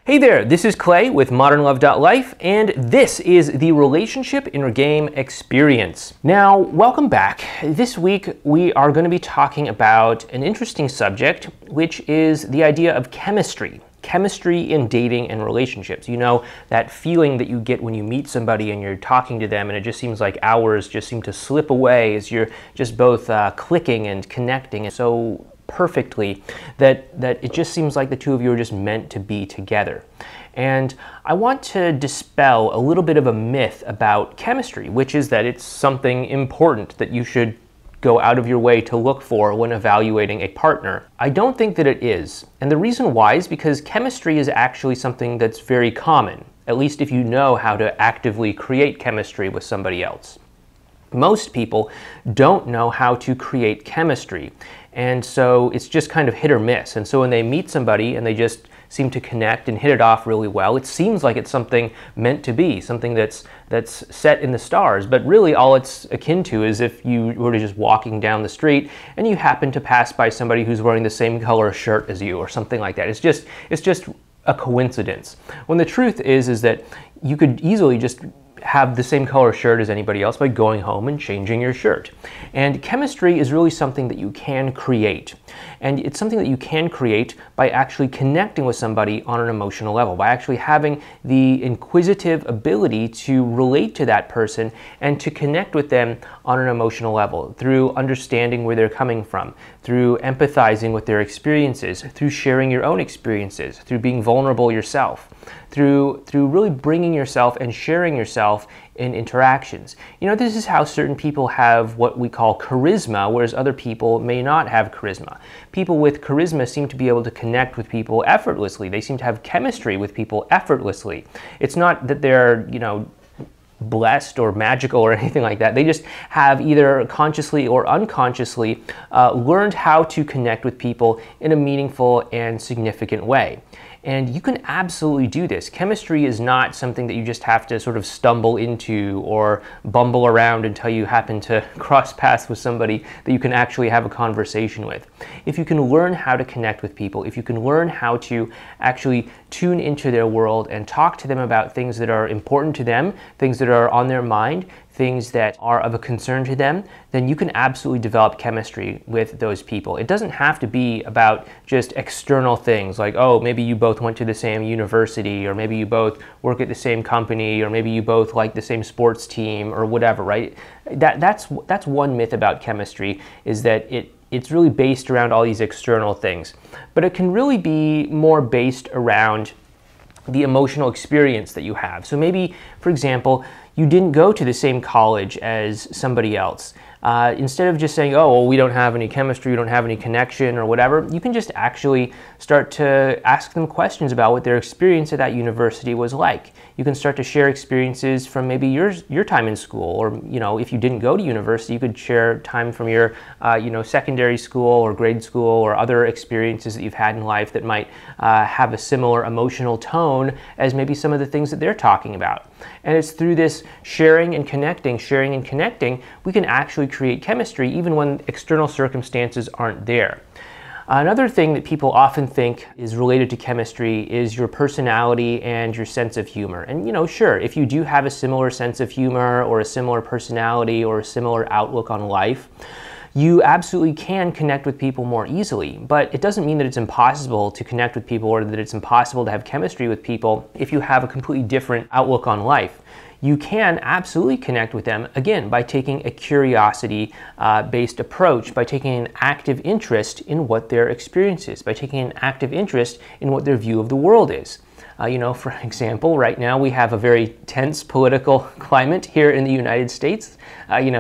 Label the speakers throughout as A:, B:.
A: Hey there, this is Clay with modernlove.life, and this is the Relationship in Your Game Experience. Now, welcome back. This week we are going to be talking about an interesting subject, which is the idea of chemistry. Chemistry in dating and relationships. You know, that feeling that you get when you meet somebody and you're talking to them and it just seems like hours just seem to slip away as you're just both clicking and connecting so perfectly that it just seems like the two of you are just meant to be together. And I want to dispel a little bit of a myth about chemistry, which is that it's something important that you should go out of your way to look for when evaluating a partner. I don't think that it is. And the reason why is because chemistry is actually something that's very common, at least if you know how to actively create chemistry with somebody else. Most people don't know how to create chemistry, and so it's just kind of hit or miss. And so when they meet somebody and they just seem to connect and hit it off really well, it seems like it's something meant to be, something that's set in the stars. But really all it's akin to is if you were just walking down the street and you happen to pass by somebody who's wearing the same color shirt as you or something like that. It's just a coincidence. When the truth is that you could easily just have the same color shirt as anybody else by going home and changing your shirt. And chemistry is really something that you can create. And it's something that you can create by actually connecting with somebody on an emotional level, by actually having the inquisitive ability to relate to that person and to connect with them on an emotional level, through understanding where they're coming from, through empathizing with their experiences, through sharing your own experiences, through being vulnerable yourself, through really bringing yourself and sharing yourself in interactions. You know, this is how certain people have what we call charisma, whereas other people may not have charisma. People with charisma seem to be able to connect with people effortlessly. They seem to have chemistry with people effortlessly. It's not that they're, you know, blessed or magical or anything like that. They just have either consciously or unconsciously learned how to connect with people in a meaningful and significant way. And you can absolutely do this. Chemistry is not something that you just have to sort of stumble into or bumble around until you happen to cross paths with somebody that you can actually have a conversation with. If you can learn how to connect with people, if you can learn how to actually tune into their world and talk to them about things that are important to them, things that are on their mind, things that are of a concern to them, then you can absolutely develop chemistry with those people. It doesn't have to be about just external things like, oh, maybe you both went to the same university, or maybe you both work at the same company, or maybe you both like the same sports team, or whatever, right? That's one myth about chemistry, is that it's really based around all these external things. But it can really be more based around the emotional experience that you have. So maybe, for example, you didn't go to the same college as somebody else. Instead of just saying, oh, well, we don't have any chemistry, we don't have any connection or whatever, you can just actually start to ask them questions about what their experience at that university was like. You can start to share experiences from maybe your time in school, or, you know, if you didn't go to university, you could share time from your secondary school or grade school or other experiences that you've had in life that might have a similar emotional tone as maybe some of the things that they're talking about. And it's through this sharing and connecting, we can actually create chemistry even when external circumstances aren't there. Another thing that people often think is related to chemistry is your personality and your sense of humor. And, you know, sure, if you do have a similar sense of humor or a similar personality or a similar outlook on life, you absolutely can connect with people more easily. But it doesn't mean that it's impossible to connect with people, or that it's impossible to have chemistry with people if you have a completely different outlook on life. You can absolutely connect with them, again, by taking a curiosity-based approach, by taking an active interest in what their experience is, by taking an active interest in what their view of the world is. For example, right now we have a very tense political climate here in the United States,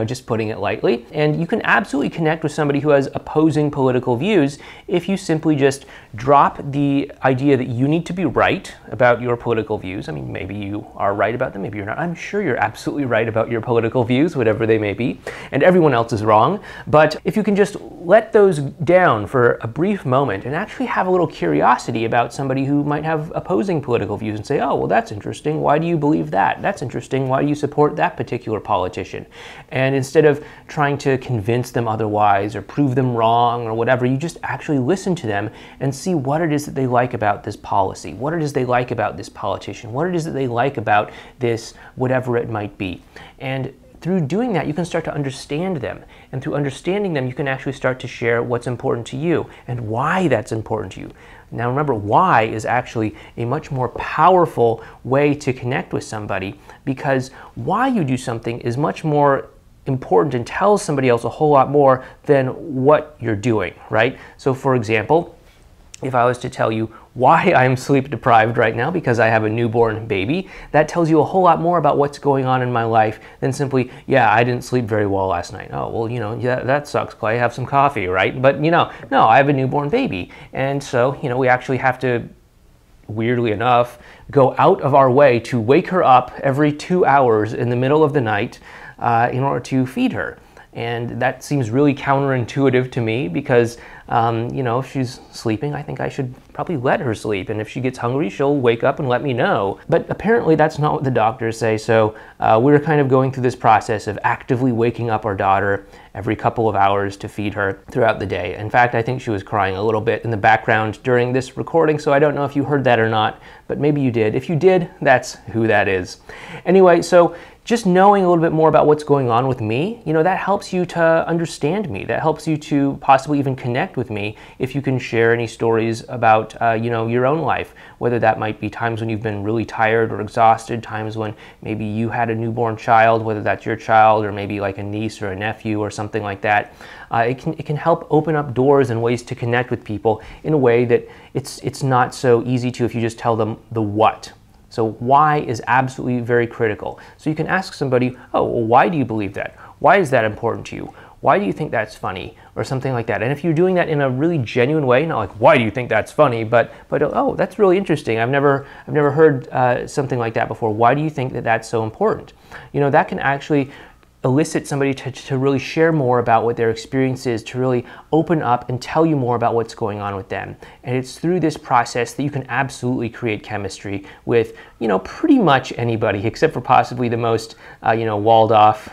A: just putting it lightly. And you can absolutely connect with somebody who has opposing political views if you simply just drop the idea that you need to be right about your political views. I mean, maybe you are right about them, maybe you're not. I'm sure you're absolutely right about your political views, whatever they may be, and everyone else is wrong. But if you can just let those down for a brief moment and actually have a little curiosity about somebody who might have opposing opposing political views and say, oh, well, that's interesting. Why do you believe that? That's interesting. Why do you support that particular politician? And instead of trying to convince them otherwise or prove them wrong or whatever, you just actually listen to them and see what it is that they like about this policy, what it is they like about this politician, what it is that they like about this, whatever it might be. And through doing that, you can start to understand them. And through understanding them, you can actually start to share what's important to you and why that's important to you. Now remember, why is actually a much more powerful way to connect with somebody, because why you do something is much more important and tells somebody else a whole lot more than what you're doing, right? So for example, if I was to tell you why I'm sleep deprived right now because I have a newborn baby, that tells you a whole lot more about what's going on in my life than simply, yeah, I didn't sleep very well last night. Oh, well, yeah, that sucks, Clay. Have some coffee, right? But, no, I have a newborn baby. And so, we actually have to, weirdly enough, go out of our way to wake her up every 2 hours in the middle of the night in order to feed her. And that seems really counterintuitive to me because, if she's sleeping, I think I should probably let her sleep. And if she gets hungry, she'll wake up and let me know. But apparently that's not what the doctors say. So we're kind of going through this process of actively waking up our daughter every couple of hours to feed her throughout the day. In fact, I think she was crying a little bit in the background during this recording, so I don't know if you heard that or not, but maybe you did. If you did, that's who that is. Anyway, so just knowing a little bit more about what's going on with me, that helps you to understand me. That helps you to possibly even connect with me if you can share any stories about, your own life, whether that might be times when you've been really tired or exhausted, times when maybe you had a newborn child, whether that's your child or maybe like a niece or a nephew or something like that. It can help open up doors and ways to connect with people in a way that it's not so easy to if you just tell them the what. So why is absolutely very critical. So you can ask somebody, oh, well, why do you believe that? Why is that important to you? Why do you think that's funny? Or something like that. And if you're doing that in a really genuine way, not like, why do you think that's funny? But oh, that's really interesting. I've never heard something like that before. Why do you think that that's so important? That can actually elicit somebody to really share more about what their experience is, to really open up and tell you more about what's going on with them. And it's through this process that you can absolutely create chemistry with, pretty much anybody, except for possibly the most, walled off,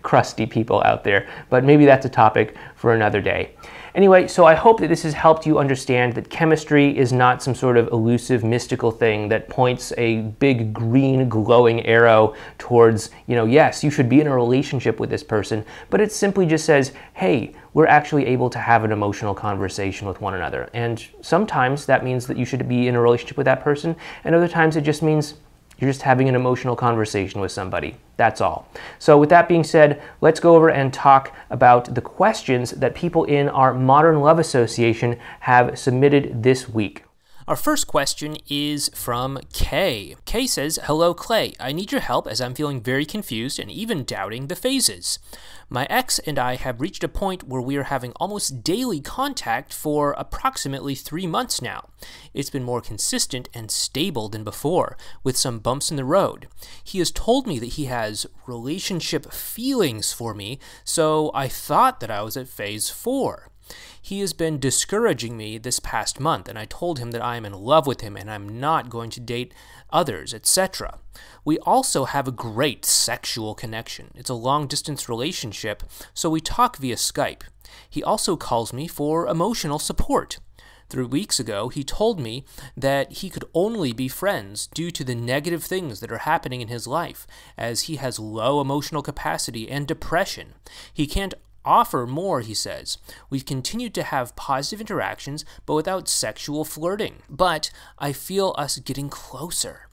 A: crusty people out there. But maybe that's a topic for another day. Anyway, so I hope that this has helped you understand that chemistry is not some sort of elusive, mystical thing that points a big green glowing arrow towards, yes, you should be in a relationship with this person, but it simply just says, hey, we're actually able to have an emotional conversation with one another. And sometimes that means that you should be in a relationship with that person, and other times it just means you're just having an emotional conversation with somebody. That's all. So with that being said, let's go over and talk about the questions that people in our Modern Love Association have submitted this week. Our first question is from Kay. Kay says, hello Clay, I need your help as I'm feeling very confused and even doubting the phases. My ex and I have reached a point where we are having almost daily contact for approximately 3 months now. It's been more consistent and stable than before, with some bumps in the road. He has told me that he has relationship feelings for me, so I thought that I was at phase 4. He has been discouraging me this past month, and I told him that I am in love with him and I'm not going to date others, etc. We also have a great sexual connection. It's a long-distance relationship, so we talk via Skype. He also calls me for emotional support. 3 weeks ago, he told me that he could only be friends due to the negative things that are happening in his life, as he has low emotional capacity and depression. He can't offer more, he says. We've continued to have positive interactions, but without sexual flirting. But I feel us getting closer.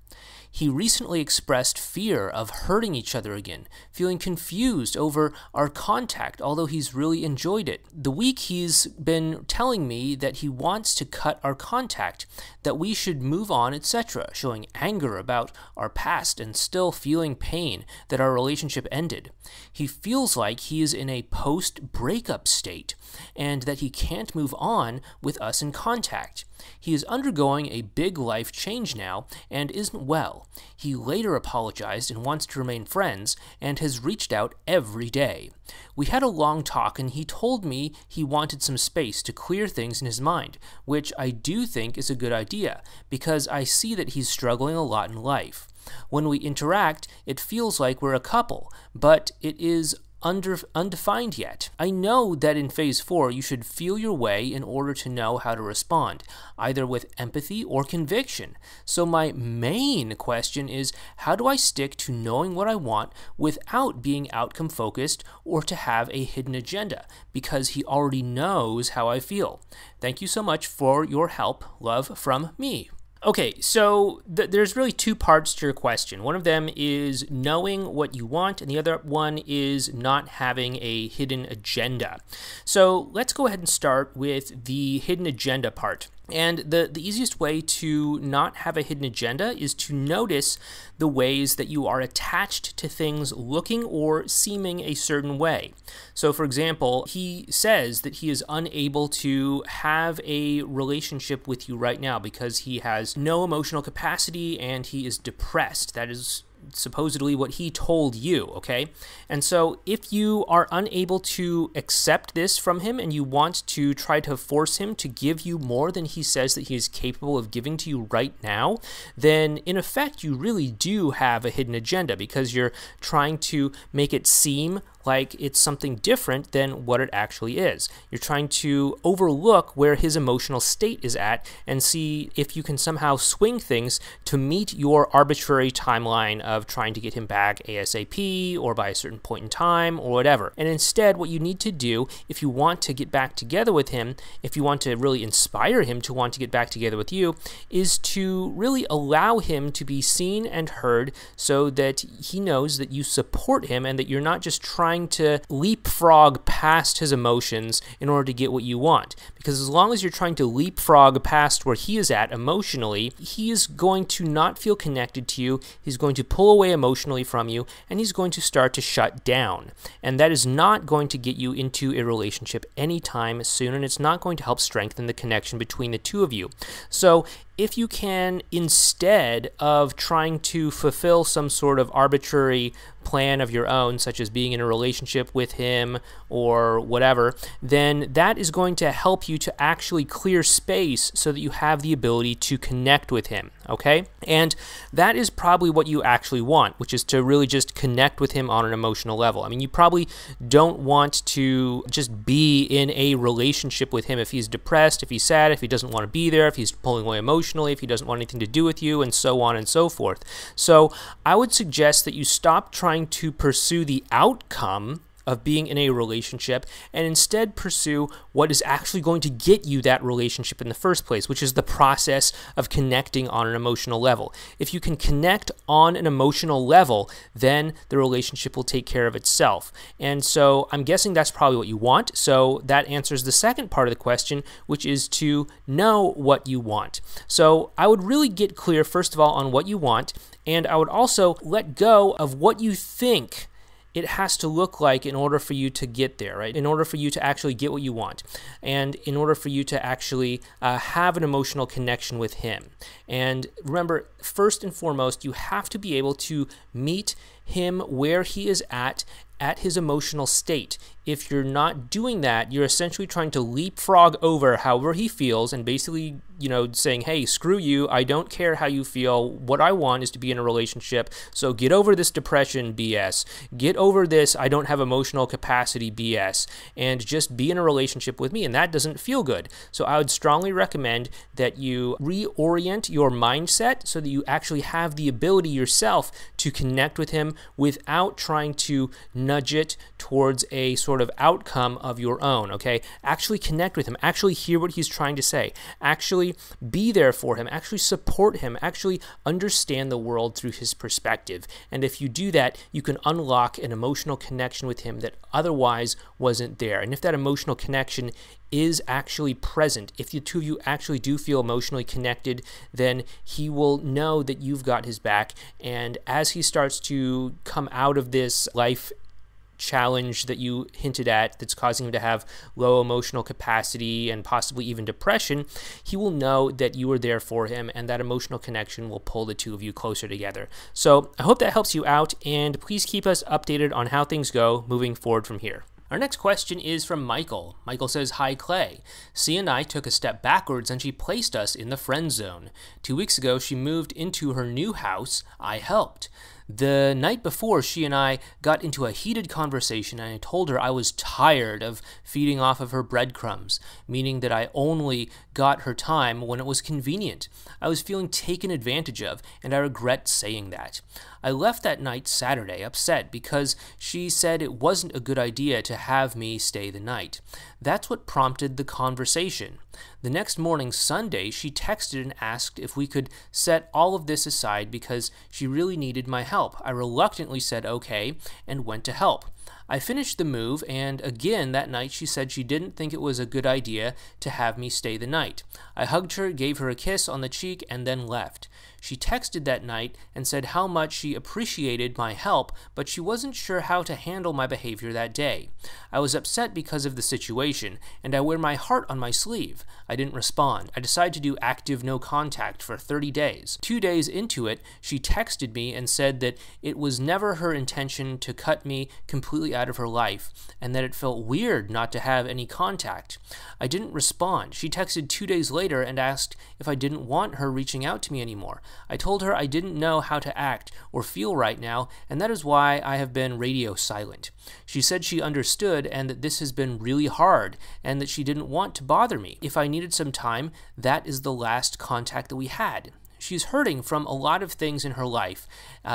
A: He recently expressed fear of hurting each other again, feeling confused over our contact, although he's really enjoyed it. The week he's been telling me that he wants to cut our contact, that we should move on, etc., showing anger about our past and still feeling pain that our relationship ended. He feels like he is in a post-breakup state and that he can't move on with us in contact. He is undergoing a big life change now and isn't well. He later apologized and wants to remain friends and has reached out every day. We had a long talk and he told me he wanted some space to clear things in his mind, which I do think is a good idea because I see that he's struggling a lot in life. When we interact, it feels like we're a couple, but it is undefined yet. I know that in phase 4 you should feel your way in order to know how to respond, either with empathy or conviction. So my main question is, how do I stick to knowing what I want without being outcome focused or to have a hidden agenda? Because he already knows how I feel. Thank you so much for your help. Love from me. Okay, so there's really two parts to your question. One of them is knowing what you want, and the other one is not having a hidden agenda. So let's go ahead and start with the hidden agenda part. And the easiest way to not have a hidden agenda is to notice the ways that you are attached to things looking or seeming a certain way. So, for example, he says that he is unable to have a relationship with you right now because he has no emotional capacity and he is depressed. That is supposedly what he told you, okay? And so if you are unable to accept this from him and you want to try to force him to give you more than he says that he is capable of giving to you right now, then in effect you really do have a hidden agenda because you're trying to make it seem like it's something different than what it actually is. You're trying to overlook where his emotional state is at and see if you can somehow swing things to meet your arbitrary timeline of trying to get him back ASAP or by a certain point in time or whatever. And instead, what you need to do if you want to get back together with him, if you want to really inspire him to want to get back together with you, is to really allow him to be seen and heard so that he knows that you support him and that you're not just trying to leapfrog past his emotions in order to get what you want. Because as long as you're trying to leapfrog past where he is at emotionally, he is going to not feel connected to you, he's going to pull away emotionally from you, and he's going to start to shut down. And that is not going to get you into a relationship anytime soon, and it's not going to help strengthen the connection between the two of you. So if you can, instead of trying to fulfill some sort of arbitrary plan of your own, such as being in a relationship with him or whatever, then that is going to help you to actually clear space so that you have the ability to connect with him, okay? And that is probably what you actually want, which is to really just connect with him on an emotional level. I mean, you probably don't want to just be in a relationship with him if he's depressed, if he's sad, if he doesn't want to be there, if he's pulling away emotionally, if he doesn't want anything to do with you, and so on and so forth. So I would suggest that you stop trying to pursue the outcome of being in a relationship and instead pursue what is actually going to get you that relationship in the first place, which is the process of connecting on an emotional level. If you can connect on an emotional level, then the relationship will take care of itself. And so I'm guessing that's probably what you want. So that answers the second part of the question, which is to know what you want. So I would really get clear, first of all, on what you want, and I would also let go of what you think it has to look like in order for you to get there, right? In order for you to actually get what you want, and in order for you to actually have an emotional connection with him. And remember, first and foremost, you have to be able to meet him where he is at his emotional state. If you're not doing that, you're essentially trying to leapfrog over however he feels and basically, saying, hey, screw you, I don't care how you feel, what I want is to be in a relationship, so get over this depression BS, get over this I don't have emotional capacity BS, and just be in a relationship with me, and that doesn't feel good. So I would strongly recommend that you reorient your mindset so that you actually have the ability yourself to connect with him without trying to nudge it towards a sort of outcome of your own, okay? Actually connect with him, actually hear what he's trying to say, actually be there for him, actually support him, actually understand the world through his perspective. And if you do that, you can unlock an emotional connection with him that otherwise wasn't there. And if that emotional connection is actually present, if the two of you actually do feel emotionally connected, then he will know that you've got his back. And as he starts to come out of this life challenge that you hinted at that's causing him to have low emotional capacity and possibly even depression, he will know that you are there for him, and that emotional connection will pull the two of you closer together. So I hope that helps you out, and please keep us updated on how things go moving forward from here. Our next question is from Michael. Michael says, "Hi Clay. C and I took a step backwards and she placed us in the friend zone. 2 weeks ago, she moved into her new house. I helped. The night before, she and I got into a heated conversation, and I told her I was tired of feeding off of her breadcrumbs, meaning that I only got her time when it was convenient. I was feeling taken advantage of, and I regret saying that. I left that night Saturday upset because she said it wasn't a good idea to have me stay the night. That's what prompted the conversation. The next morning, Sunday, she texted and asked if we could set all of this aside because she really needed my help. I reluctantly said okay and went to help. I finished the move, and again that night she said she didn't think it was a good idea to have me stay the night. I hugged her, gave her a kiss on the cheek, and then left. She texted that night and said how much she appreciated my help, but she wasn't sure how to handle my behavior that day. I was upset because of the situation, and I wear my heart on my sleeve. I didn't respond. I decided to do active no contact for 30 days. 2 days into it, she texted me and said that it was never her intention to cut me completely out of her life, and that it felt weird not to have any contact. I didn't respond. She texted 2 days later and asked if I didn't want her reaching out to me anymore. I told her I didn't know how to act or feel right now, and that is why I have been radio silent. She said she understood and that this has been really hard and that she didn't want to bother me. If I needed some time, that is the last contact that we had. She's hurting from a lot of things in her life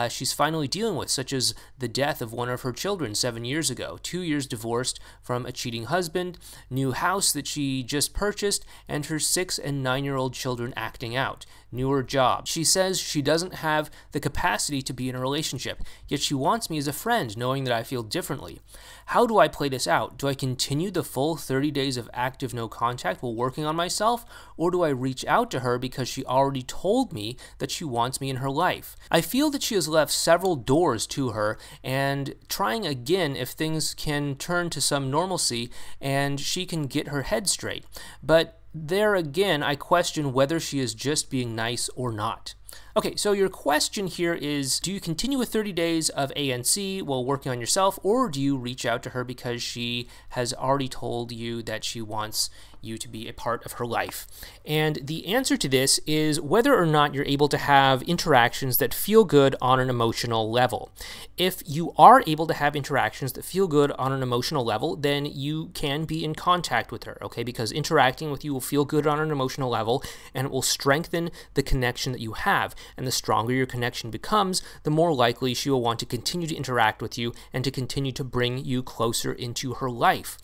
A: she's finally dealing with, such as the death of one of her children 7 years ago, 2 years divorced from a cheating husband, new house that she just purchased, and her 6 and 9-year-old children acting out, newer job. She says she doesn't have the capacity to be in a relationship, yet she wants me as a friend, knowing that I feel differently. How do I play this out? Do I continue the full 30 days of active no contact while working on myself, or do I reach out to her because she already told me that she wants me in her life? I feel that she has left several doors to her, and trying again if things can turn to some normalcy and she can get her head straight. But there again, I question whether she is just being nice or not. Okay, so your question here is, do you continue with 30 days of ANC while working on yourself, or do you reach out to her because she has already told you that she wants you to be a part of her life? And the answer to this is whether or not you're able to have interactions that feel good on an emotional level. If you are able to have interactions that feel good on an emotional level, then you can be in contact with her, okay? Because interacting with you will feel good on an emotional level, and it will strengthen the connection that you have. And the stronger your connection becomes, the more likely she will want to continue to interact with you and to continue to bring you closer into her life.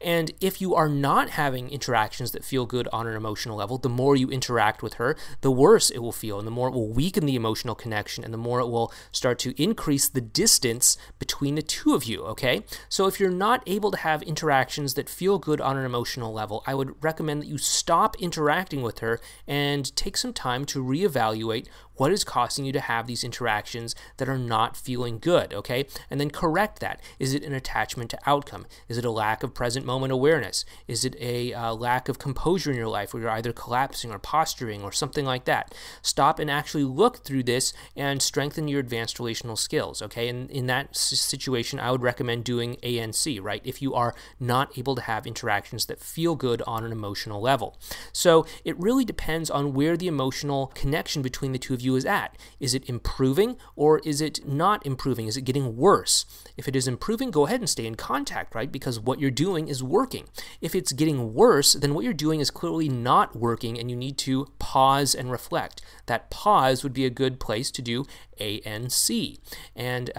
A: And if you are not having interactions that feel good on an emotional level, the more you interact with her, the worse it will feel, and the more it will weaken the emotional connection, and the more it will start to increase the distance between the two of you, okay? So if you're not able to have interactions that feel good on an emotional level, I would recommend that you stop interacting with her and take some time to reevaluate what is causing you to have these interactions that are not feeling good, okay? And then correct that. Is it an attachment to outcome? Is it a lack of present moment awareness? Is it a lack of composure in your life where you're either collapsing or posturing or something like that? Stop and actually look through this and strengthen your advanced relational skills, okay? And in that situation, I would recommend doing ANC, right? If you are not able to have interactions that feel good on an emotional level. So it really depends on where the emotional connection between the two of you is at. Is it improving or is it not improving? Is it getting worse? If it is improving, go ahead and stay in contact, right? Because what you're doing is working. If it's getting worse, then what you're doing is clearly not working, and you need to pause and reflect. That pause would be a good place to do ANC, and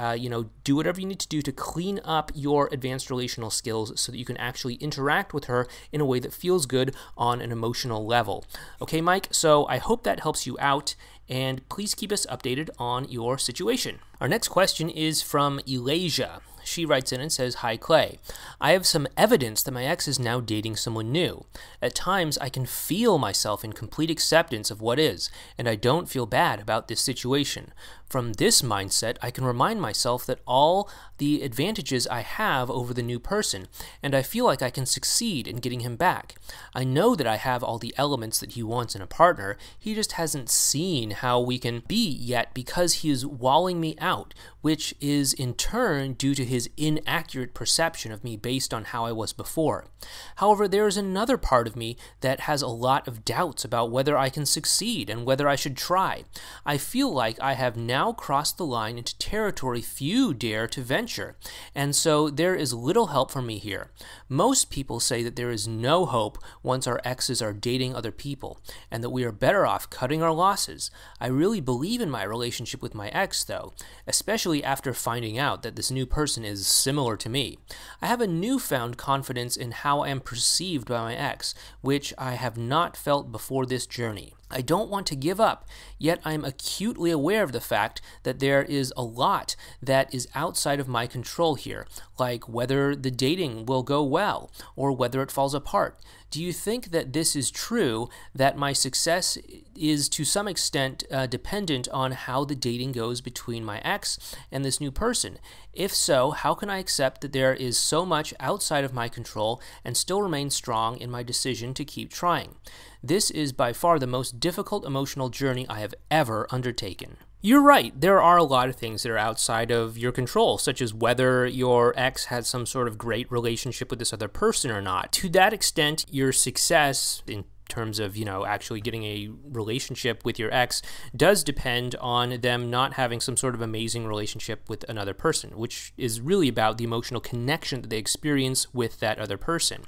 A: do whatever you need to do to clean up your advanced relational skills so that you can actually interact with her in a way that feels good on an emotional level. Okay, Mike, so I hope that helps you out, and please keep us updated on your situation. Our next question is from Elasia. She writes in and says, "Hi Clay, I have some evidence that my ex is now dating someone new. At times I can feel myself in complete acceptance of what is, and I don't feel bad about this situation. From this mindset, I can remind myself that all the advantages I have over the new person, and I feel like I can succeed in getting him back. I know that I have all the elements that he wants in a partner, he just hasn't seen how we can be yet because he is walling me out, which is in turn due to his inaccurate perception of me based on how I was before. However, there is another part of me that has a lot of doubts about whether I can succeed and whether I should try. I feel like I have now crossed the line into territory few dare to venture, and so there is little help for me here. Most people say that there is no hope once our exes are dating other people, and that we are better off cutting our losses. I really believe in my relationship with my ex, though, especially after finding out that this new person is similar to me. I have a newfound confidence in how I am perceived by my ex, which I have not felt before this journey. I don't want to give up, yet I am acutely aware of the fact that there is a lot that is outside of my control here, like whether the dating will go well or whether it falls apart. Do you think that this is true, that my success is to some extent dependent on how the dating goes between my ex and this new person? If so, how can I accept that there is so much outside of my control and still remain strong in my decision to keep trying? This is by far the most difficult emotional journey I have ever undertaken." You're right, there are a lot of things that are outside of your control, such as whether your ex had some sort of great relationship with this other person or not. To that extent, your success in terms of, actually getting a relationship with your ex does depend on them not having some sort of amazing relationship with another person, which is really about the emotional connection that they experience with that other person.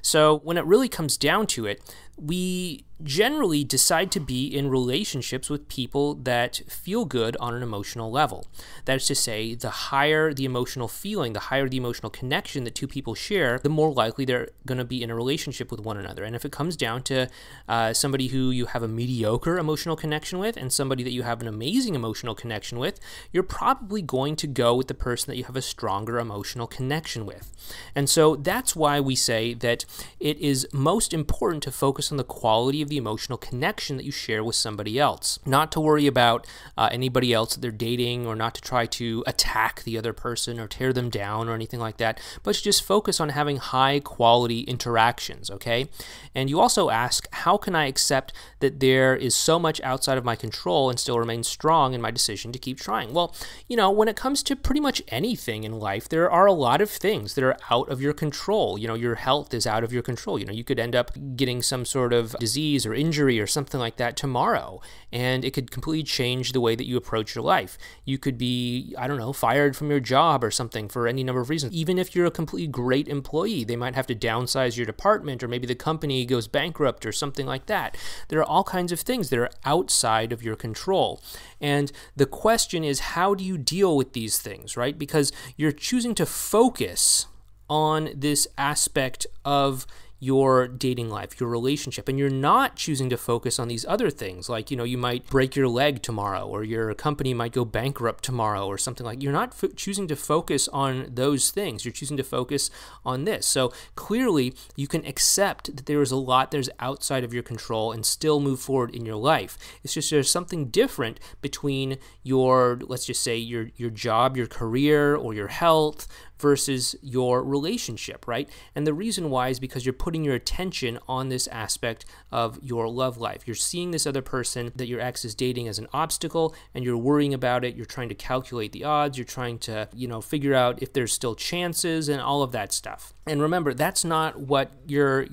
A: So when it really comes down to it, we generally decide to be in relationships with people that feel good on an emotional level. That is to say, the higher the emotional feeling, the higher the emotional connection that two people share, the more likely they're going to be in a relationship with one another. And if it comes down to somebody who you have a mediocre emotional connection with and somebody that you have an amazing emotional connection with, you're probably going to go with the person that you have a stronger emotional connection with. And so that's why we say that it is most important to focus on the quality of the emotional connection that you share with somebody else. Not to worry about anybody else that they're dating, or not to try to attack the other person or tear them down or anything like that, but to just focus on having high quality interactions, okay? And you also ask, how can I accept that there is so much outside of my control and still remain strong in my decision to keep trying? Well, when it comes to pretty much anything in life, there are a lot of things that are out of your control. Your health is out of your control. You could end up getting some sort of disease or injury or something like that tomorrow, and it could completely change the way that you approach your life. You could be, fired from your job or something for any number of reasons. Even if you're a completely great employee, they might have to downsize your department, or maybe the company goes bankrupt or something like that. There are all kinds of things that are outside of your control. And the question is, how do you deal with these things, right? Because you're choosing to focus on this aspect of your dating life, your relationship, and you're not choosing to focus on these other things, like, you might break your leg tomorrow, or your company might go bankrupt tomorrow, or something like. You're not choosing to focus on those things. You're choosing to focus on this. So clearly, you can accept that there is a lot that's outside of your control and still move forward in your life. It's just there's something different between your, let's just say, your job, your career, or your health versus your relationship, right? And the reason why is because you're putting your attention on this aspect of your love life. You're seeing this other person that your ex is dating as an obstacle, and you're worrying about it. You're trying to calculate the odds. You're trying to, figure out if there's still chances and all of that stuff. And remember, that's not what you're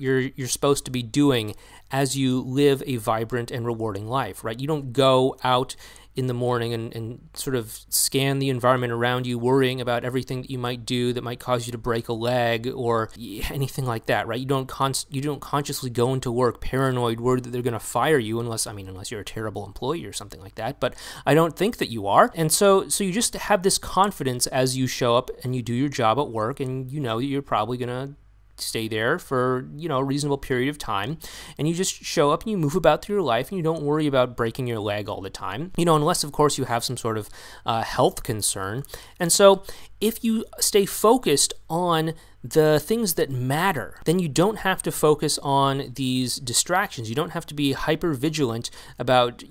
A: supposed to be doing as you live a vibrant and rewarding life, right? You don't go out in the morning and sort of scan the environment around you, worrying about everything that you might do that might cause you to break a leg or anything like that, right? You don't consciously go into work paranoid, worried that they're going to fire you, unless you're a terrible employee or something like that. But I don't think that you are. And so you just have this confidence as you show up and you do your job at work, and you know that you're probably going to stay there for, a reasonable period of time, and you just show up and you move about through your life and you don't worry about breaking your leg all the time, unless of course you have some sort of health concern. And so if you stay focused on the things that matter, then you don't have to focus on these distractions. You don't have to be hyper vigilant about,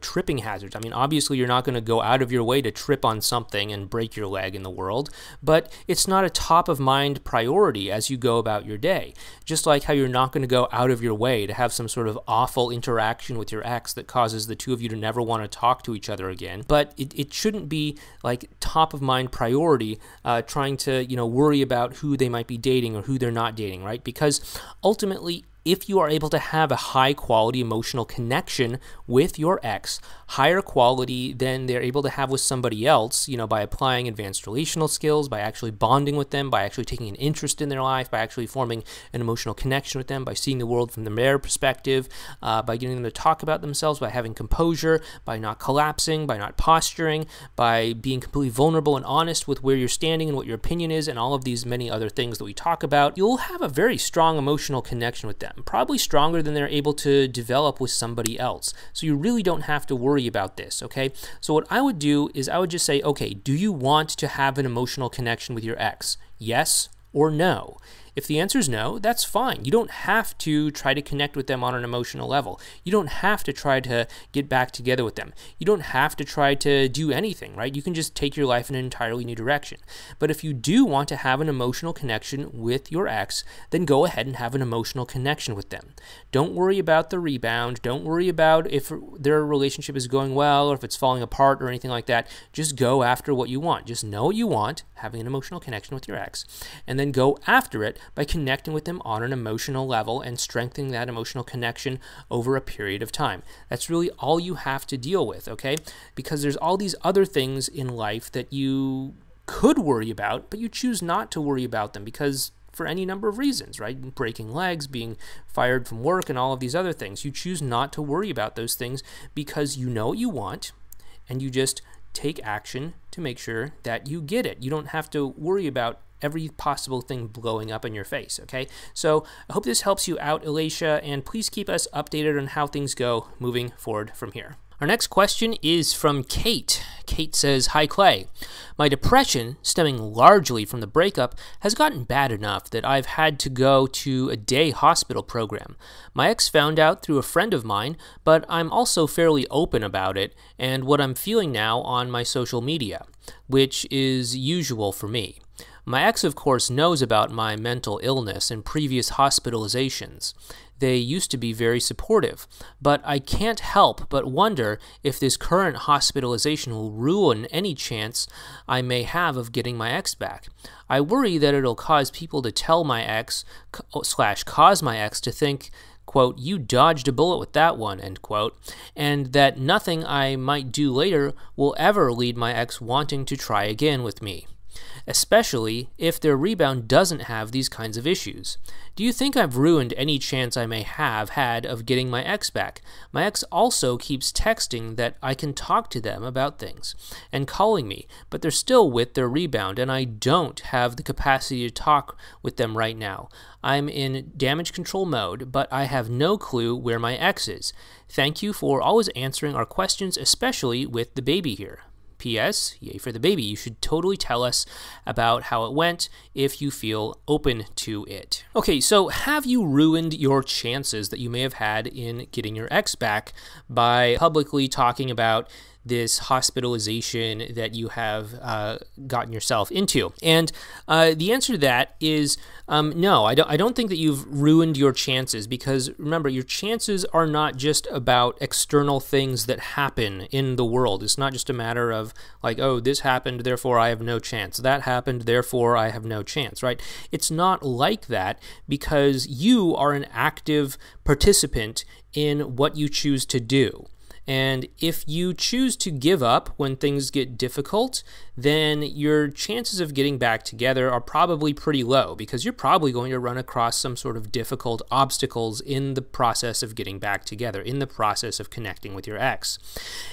A: tripping hazards. I mean, obviously you're not going to go out of your way to trip on something and break your leg in the world, but it's not a top of mind priority as you go about your day. Just like how you're not going to go out of your way to have some sort of awful interaction with your ex that causes the two of you to never want to talk to each other again. But it shouldn't be like top of mind priority, trying to, worry about who they might be dating or who they're not dating, right? Because ultimately, if you are able to have a high quality emotional connection with your ex, higher quality than they're able to have with somebody else, by applying advanced relational skills, by actually bonding with them, by actually taking an interest in their life, by actually forming an emotional connection with them, by seeing the world from their perspective, by getting them to talk about themselves, by having composure, by not collapsing, by not posturing, by being completely vulnerable and honest with where you're standing and what your opinion is, and all of these many other things that we talk about, you'll have a very strong emotional connection with them. Probably stronger than they're able to develop with somebody else. So you really don't have to worry about this, okay? So what I would do is I would just say, okay, do you want to have an emotional connection with your ex? Yes or no? If the answer is no, that's fine. You don't have to try to connect with them on an emotional level. You don't have to try to get back together with them. You don't have to try to do anything, right? You can just take your life in an entirely new direction. But if you do want to have an emotional connection with your ex, then go ahead and have an emotional connection with them. Don't worry about the rebound. Don't worry about if their relationship is going well or if it's falling apart or anything like that. Just go after what you want. Just know what you want, having an emotional connection with your ex, and then go after it by connecting with them on an emotional level and strengthening that emotional connection over a period of time. That's really all you have to deal with, okay? Because there's all these other things in life that you could worry about, but you choose not to worry about them because for any number of reasons, right? Breaking legs, being fired from work, and all of these other things. You choose not to worry about those things because you know what you want, and you just take action to make sure that you get it. You don't have to worry about every possible thing blowing up in your face, okay? So I hope this helps you out, Elisha, and please keep us updated on how things go moving forward from here. Our next question is from Kate. Kate says, "Hi Clay, my depression, stemming largely from the breakup, has gotten bad enough that I've had to go to a day hospital program. My ex found out through a friend of mine, but I'm also fairly open about it and what I'm feeling now on my social media, which is usual for me. My ex, of course, knows about my mental illness and previous hospitalizations. They used to be very supportive, but I can't help but wonder if this current hospitalization will ruin any chance I may have of getting my ex back. I worry that it'll cause people to tell my ex, / cause my ex to think, quote, you dodged a bullet with that one, end quote, and that nothing I might do later will ever lead my ex wanting to try again with me, especially if their rebound doesn't have these kinds of issues. Do you think I've ruined any chance I may have had of getting my ex back? My ex also keeps texting that I can talk to them about things and calling me, but they're still with their rebound, and I don't have the capacity to talk with them right now. I'm in damage control mode, but I have no clue where my ex is. Thank you for always answering our questions, especially with the baby here. P.S. Yay for the baby. You should totally tell us about how it went if you feel open to it." Okay, so have you ruined your chances that you may have had in getting your ex back by publicly talking about this hospitalization that you have gotten yourself into? And the answer to that is no. I don't think that you've ruined your chances, because remember, your chances are not just about external things that happen in the world. It's not just a matter of like, oh, this happened, therefore I have no chance. That happened, therefore I have no chance, right? It's not like that, because you are an active participant in what you choose to do. And if you choose to give up when things get difficult, then your chances of getting back together are probably pretty low, because you're probably going to run across some sort of difficult obstacles in the process of getting back together, in the process of connecting with your ex.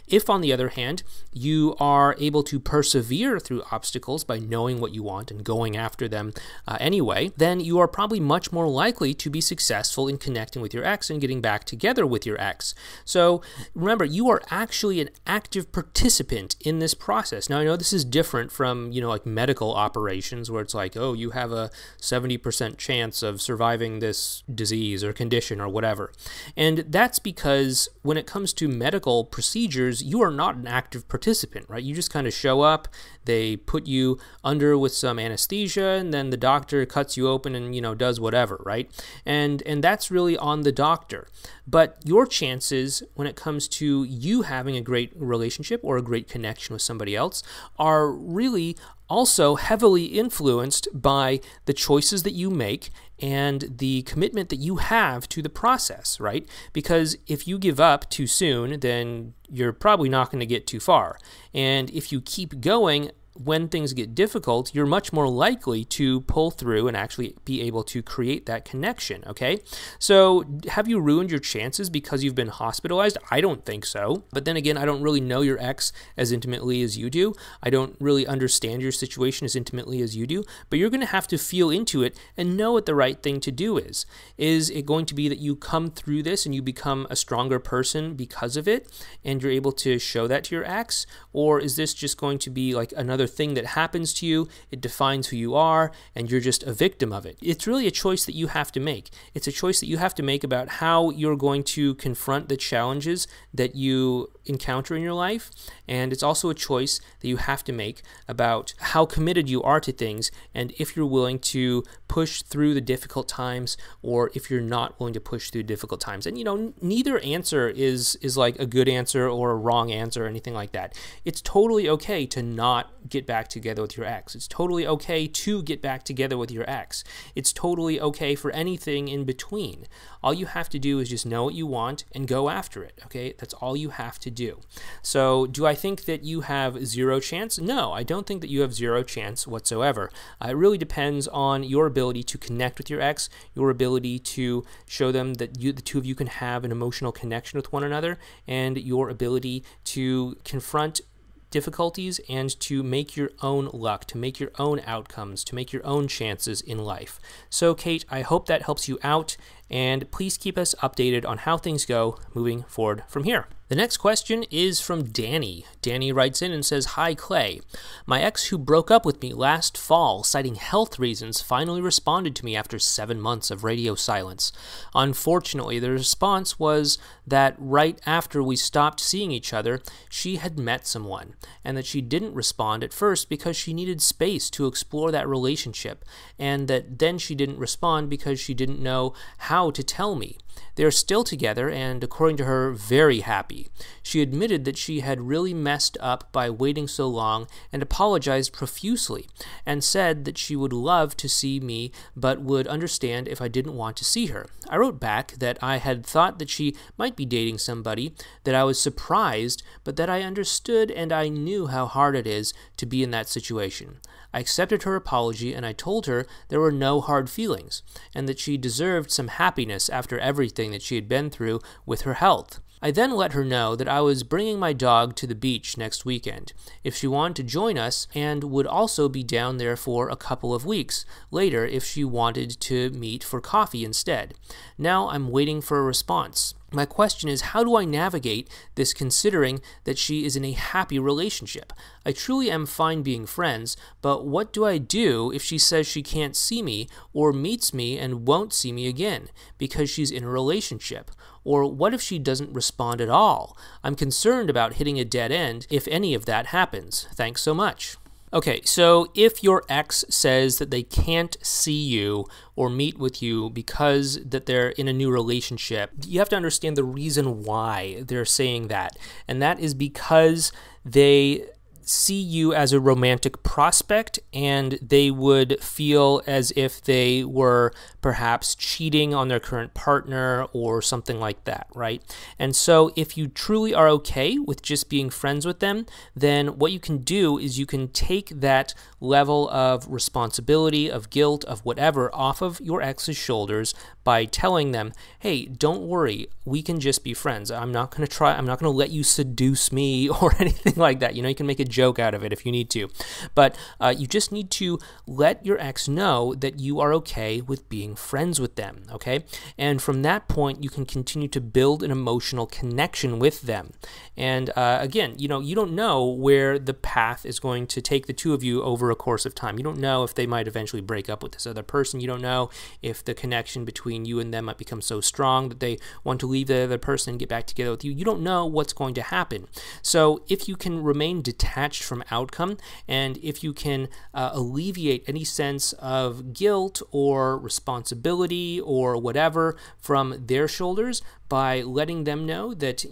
A: If, on the other hand, you are able to persevere through obstacles by knowing what you want and going after them anyway, then you are probably much more likely to be successful in connecting with your ex and getting back together with your ex. So remember, you are actually an active participant in this process. Now, I know this is different from, like medical operations where it's like, oh, you have a 70% chance of surviving this disease or condition or whatever. And that's because when it comes to medical procedures, you are not an active participant, right? You just kind of show up, they put you under with some anesthesia, and then the doctor cuts you open and, does whatever, right? And that's really on the doctor. But your chances when it comes to you having a great relationship or a great connection with somebody else are really also heavily influenced by the choices that you make and the commitment that you have to the process, right? Because if you give up too soon, then you're probably not going to get too far. And if you keep going, when things get difficult, you're much more likely to pull through and actually be able to create that connection, okay? So have you ruined your chances because you've been hospitalized? I don't think so. But then again, I don't really know your ex as intimately as you do. I don't really understand your situation as intimately as you do, but you're going to have to feel into it and know what the right thing to do is. Is it going to be that you come through this and you become a stronger person because of it and you're able to show that to your ex? Or is this just going to be like another thing that happens to you, it defines who you are, and you're just a victim of it? It's really a choice that you have to make. It's a choice that you have to make about how you're going to confront the challenges that you encounter in your life, and it's also a choice that you have to make about how committed you are to things and if you're willing to push through the difficult times or if you're not willing to push through difficult times. And neither answer is like a good answer or a wrong answer or anything like that. It's totally okay to not get back together with your ex. It's totally okay to get back together with your ex. It's totally okay for anything in between. All you have to do is just know what you want and go after it, okay? That's all you have to do. So do I think that you have zero chance? No, I don't think that you have zero chance whatsoever. It really depends on your ability to connect with your ex, your ability to show them that the two of you can have an emotional connection with one another, and your ability to confront difficulties and to make your own luck, to make your own outcomes, to make your own chances in life. So, Kate, I hope that helps you out, and please keep us updated on how things go moving forward from here. The next question is from Danny. Danny writes in and says, "Hi, Clay. My ex who broke up with me last fall, citing health reasons, finally responded to me after 7 months of radio silence. Unfortunately, the response was that right after we stopped seeing each other, she had met someone, and that she didn't respond at first because she needed space to explore that relationship, and that then she didn't respond because she didn't know how to tell me. They are still together and, according to her, very happy. She admitted that she had really messed up by waiting so long and apologized profusely, and said that she would love to see me but would understand if I didn't want to see her. I wrote back that I had thought that she might be dating somebody, that I was surprised, but that I understood and I knew how hard it is to be in that situation. I accepted her apology and I told her there were no hard feelings, and that she deserved some happiness after everything that she had been through with her health. I then let her know that I was bringing my dog to the beach next weekend, if she wanted to join us, and would also be down there for a couple of weeks later if she wanted to meet for coffee instead. Now I'm waiting for a response. My question is, how do I navigate this considering that she is in a happy relationship? I truly am fine being friends, but what do I do if she says she can't see me or meets me and won't see me again because she's in a relationship? Or what if she doesn't respond at all? I'm concerned about hitting a dead end if any of that happens. Thanks so much." Okay, so if your ex says that they can't see you or meet with you because that they're in a new relationship, you have to understand the reason why they're saying that. And that is because they see you as a romantic prospect, and they would feel as if they were perhaps cheating on their current partner or something like that, right? And so if you truly are okay with just being friends with them, then what you can do is you can take that level of responsibility, of guilt, of whatever off of your ex's shoulders by telling them, hey, don't worry, we can just be friends. I'm not going to let you seduce me or anything like that. You can make a joke out of it if you need to. But you just need to let your ex know that you are okay with being friends with them, okay? And from that point, you can continue to build an emotional connection with them. And again, you don't know where the path is going to take the two of you over a course of time. You don't know if they might eventually break up with this other person. You don't know if the connection between you and them might become so strong that they want to leave the other person and get back together with you. You don't know what's going to happen. So if you can remain detached from outcome, and if you can alleviate any sense of guilt or responsibility or whatever from their shoulders by letting them know that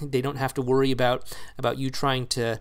A: they don't have to worry about you trying to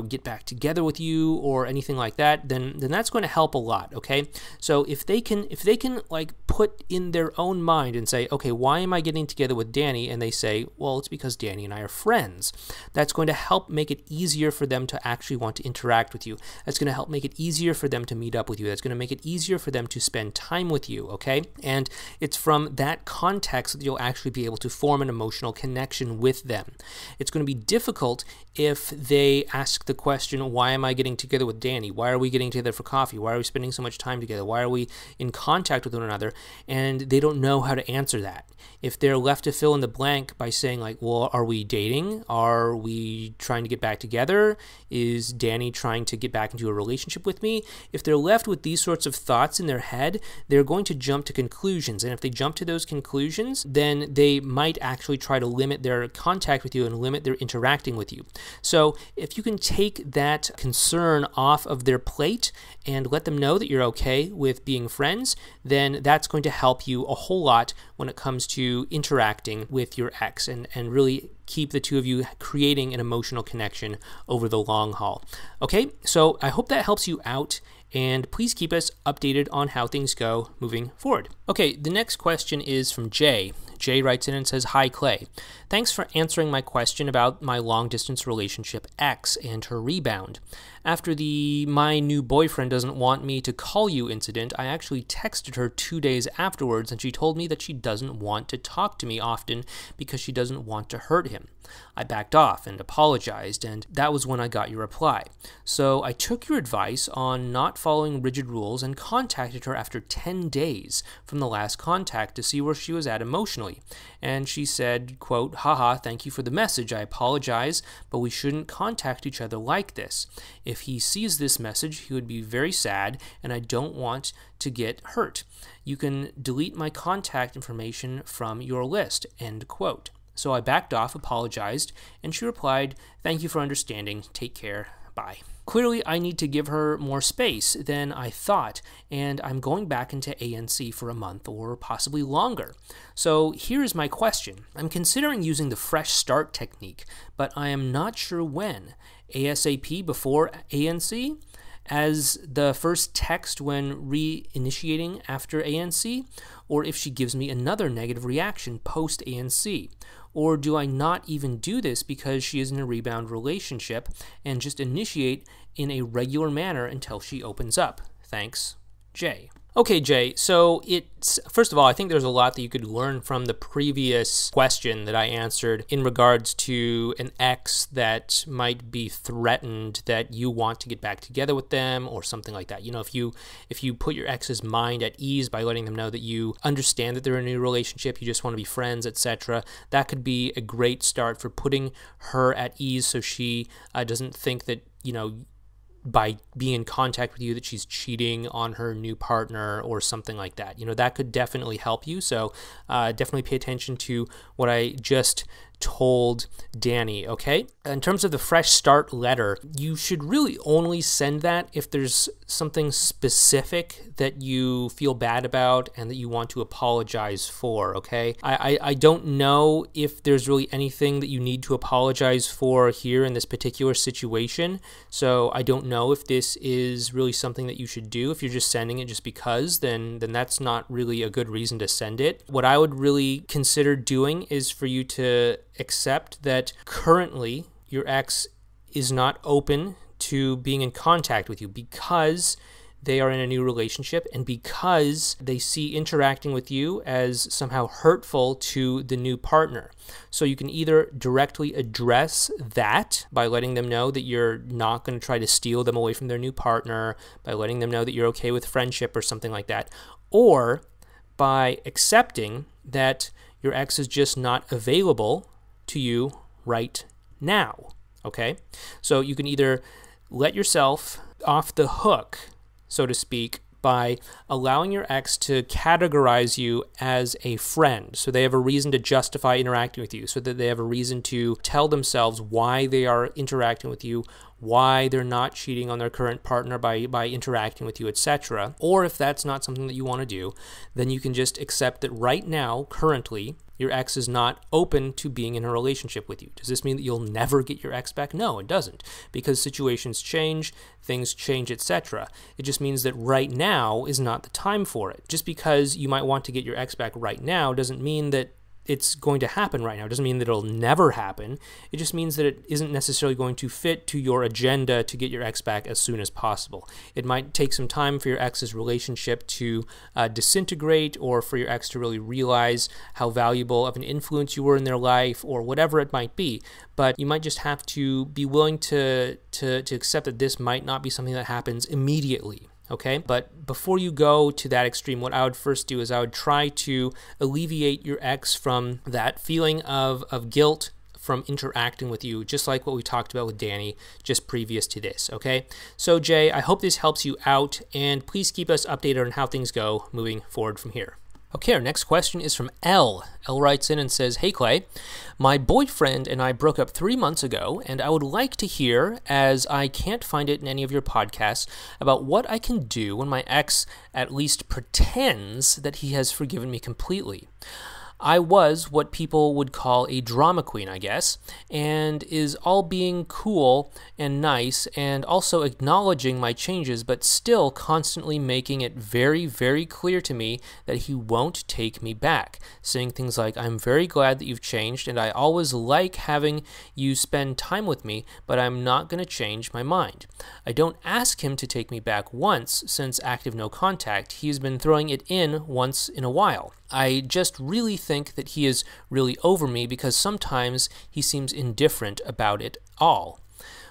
A: get back together with you or anything like that, then that's going to help a lot. Okay, so if they can like put in their own mind and say, okay, why am I getting together with Danny? And they say, well, it's because Danny and I are friends. That's going to help make it easier for them to actually want to interact with you. That's going to help make it easier for them to meet up with you. That's going to make it easier for them to spend time with you. Okay, and it's from that context that you'll actually be able to form an emotional connection with them. It's going to be difficult if they ask the question, why am I getting together with Danny? Why are we getting together for coffee? Why are we spending so much time together? Why are we in contact with one another? And they don't know how to answer that. If they're left to fill in the blank by saying like, well, are we dating? Are we trying to get back together? Is Danny trying to get back into a relationship with me? If they're left with these sorts of thoughts in their head, they're going to jump to conclusions. And if they jump to those conclusions, then they might actually try to limit their contact with you and limit their interacting with you. So if you can take that concern off of their plate and let them know that you're okay with being friends, then that's going to help you a whole lot when it comes to interacting with your ex and really keep the two of you creating an emotional connection over the long haul. Okay, so I hope that helps you out, and please keep us updated on how things go moving forward. Okay, the next question is from Jay. Jay writes in and says, hi Clay, thanks for answering my question about my long-distance relationship ex and her rebound. After the my new boyfriend doesn't want me to call you incident, I actually texted her 2 days afterwards, and she told me that she doesn't want to talk to me often because she doesn't want to hurt him. I backed off and apologized, and that was when I got your reply. So I took your advice on not following rigid rules and contacted her after 10 days from the last contact to see where she was at emotionally. And she said, quote, haha, thank you for the message. I apologize, but we shouldn't contact each other like this. If he sees this message, he would be very sad, and I don't want to get hurt. You can delete my contact information from your list, end quote. So I backed off, apologized, and she replied, thank you for understanding. Take care. Bye. Clearly, I need to give her more space than I thought, and I'm going back into ANC for a month or possibly longer. So here is my question. I'm considering using the fresh start technique, but I am not sure when. ASAP before ANC? As the first text when reinitiating after ANC? Or if she gives me another negative reaction post-ANC? Or do I not even do this because she is in a rebound relationship and just initiate in a regular manner until she opens up? Thanks, Jay. Okay, Jay, so first of all, I think there's a lot that you could learn from the previous question that I answered in regards to an ex that might be threatened that you want to get back together with them or something like that. You know, if you put your ex's mind at ease by letting them know that you understand that they're in a new relationship, you just want to be friends, etc., that could be a great start for putting her at ease so she doesn't think that, by being in contact with you that she's cheating on her new partner or something like that. That could definitely help you. So definitely pay attention to what I just
B: told Danny, okay? In terms of the fresh start letter, you should really only send that if there's something specific that you feel bad about and that you want to apologize for, okay? I don't know if there's really anything that you need to apologize for here in this particular situation, so I don't know if this is really something that you should do. If you're just sending it just because, then that's not really a good reason to send it. What I would really consider doing is for you to accept that currently your ex is not open to being in contact with you because they are in a new relationship and because they see interacting with you as somehow hurtful to the new partner. So you can either directly address that by letting them know that you're not going to try to steal them away from their new partner, by letting them know that you're okay with friendship or something like that, or by accepting that your ex is just not available to you right now, okay? So you can either let yourself off the hook, so to speak, by allowing your ex to categorize you as a friend. So they have a reason to justify interacting with you, so that they have a reason to tell themselves why they are interacting with you, why they're not cheating on their current partner by interacting with you, etc. Or if that's not something that you want to do, then you can just accept that right now, currently, your ex is not open to being in a relationship with you. Does this mean that you'll never get your ex back? No, it doesn't, because situations change, things change, etc. It just means that right now is not the time for it. Just because you might want to get your ex back right now doesn't mean that it's going to happen right now. It doesn't mean that it'll never happen. It just means that it isn't necessarily going to fit to your agenda to get your ex back as soon as possible. It might take some time for your ex's relationship to disintegrate, or for your ex to really realize how valuable of an influence you were in their life, or whatever it might be. But you might just have to be willing to accept that this might not be something that happens immediately. Okay, but before you go to that extreme, what I would first do is I would try to alleviate your ex from that feeling of guilt from interacting with you, just like what we talked about with Danny just previous to this, okay? So Jay, I hope this helps you out, and please keep us updated on how things go moving forward from here. Okay, our next question is from Elle. Elle writes in and says, "Hey Clay, my boyfriend and I broke up 3 months ago, and I would like to hear, as I can't find it in any of your podcasts, about what I can do when my ex at least pretends that he has forgiven me completely. I was what people would call a drama queen, I guess, and is all being cool and nice and also acknowledging my changes, but still constantly making it very, very clear to me that he won't take me back, saying things like, 'I'm very glad that you've changed, and I always like having you spend time with me, but I'm not going to change my mind.' I don't ask him to take me back once since active no contact. He's been throwing it in once in a while. I just really think that he is really over me because sometimes he seems indifferent about it all.